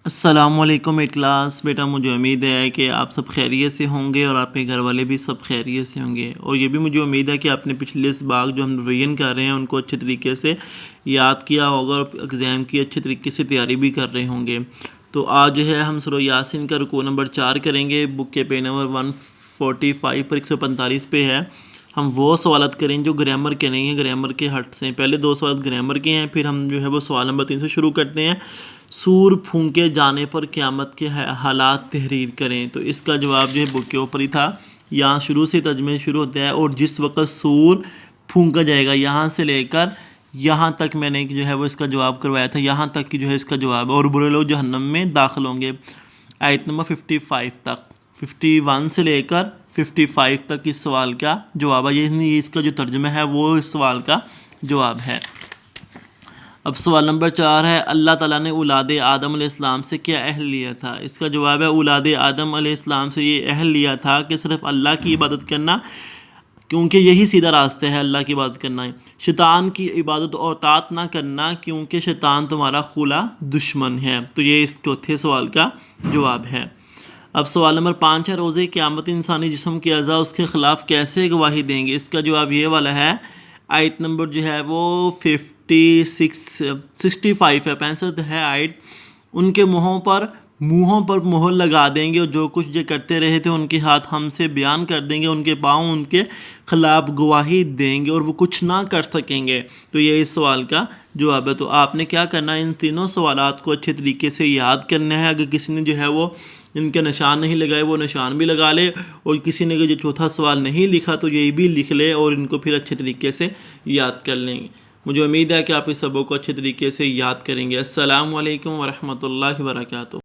السلام علیکم کلاس بیٹا، مجھے امید ہے کہ آپ سب خیریت سے ہوں گے اور آپ کے گھر والے بھی سب خیریت سے ہوں گے، اور یہ بھی مجھے امید ہے کہ آپ نے پچھلے اسباق جو ہم ریویژن کر رہے ہیں ان کو اچھے طریقے سے یاد کیا ہوگا اور ایگزام کی اچھے طریقے سے تیاری بھی کر رہے ہوں گے۔ تو آج جو ہے ہم سورہ یاسین کا رکوع نمبر 4 کریں گے، بک کے پیج نمبر 145 پر 145 پہ ہے۔ ہم وہ سوالات کریں جو گرامر کے نہیں ہیں، گرامر کے ہٹ سے پہلے 2 سوالات گرامر کے ہیں، پھر ہم جو ہے وہ سوال نمبر 3 سے شروع کرتے ہیں۔ سور پھونکے جانے پر قیامت کے حالات تحریر کریں، تو اس کا جواب جو ہے بک کے اوپر ہی تھا۔ یہاں شروع سے ترجمے شروع ہوتا ہے، اور جس وقت سور پھونکا جائے گا، یہاں سے لے کر یہاں تک میں نے جو ہے وہ اس کا جواب کروایا تھا، یہاں تک کی جو ہے اس کا جواب ہے، اور برے لوگ جہنم میں داخل ہوں گے۔ آیت نمبر 55 تک، 51 سے لے کر 55 تک اس سوال کا جواب ہے، یہ اس کا جو ترجمہ ہے وہ اس سوال کا جواب ہے۔ اب سوال نمبر 4 ہے، اللہ تعالیٰ نے اولاد آدم علیہ السلام سے کیا عہد لیا تھا؟ اس کا جواب ہے، اولاد آدم علیہ السلام سے یہ عہد لیا تھا کہ صرف اللہ کی عبادت کرنا، کیونکہ یہی سیدھا راستہ ہے، اللہ کی عبادت کرنا ہے۔ شیطان کی عبادت اور اطاعت نہ کرنا، کیونکہ شیطان تمہارا کھلا دشمن ہے۔ تو یہ اس چوتھے سوال کا جواب ہے۔ اب سوال نمبر 5 ہے، روزے قیامت انسانی جسم کے اعضاء اس کے خلاف کیسے گواہی دیں گے؟ اس کا جواب یہ والا ہے، آیت نمبر جو ہے وہ 65 ہے، 65 ہے آیت۔ ان کے منہوں پر مہر لگا دیں گے، اور جو کچھ جو کرتے رہے تھے ان کے ہاتھ ہم سے بیان کر دیں گے، ان کے پاؤں ان کے خلاف گواہی دیں گے اور وہ کچھ نہ کر سکیں گے۔ تو یہ اس سوال کا جواب ہے۔ تو آپ نے کیا کرنا ہے، ان تینوں سوالات کو اچھے طریقے سے یاد کرنا ہے۔ اگر کسی نے جو ہے وہ ان کے نشان نہیں لگائے، وہ نشان بھی لگا لے، اور کسی نے جو چوتھا سوال نہیں لکھا تو یہ بھی لکھ لے، اور ان کو پھر اچھے طریقے سے یاد کر لیں گے۔ مجھے امید ہے کہ آپ اس سبق کو اچھے طریقے سے یاد کریں گے۔ السلام علیکم ورحمۃ اللہ وبرکاتہ۔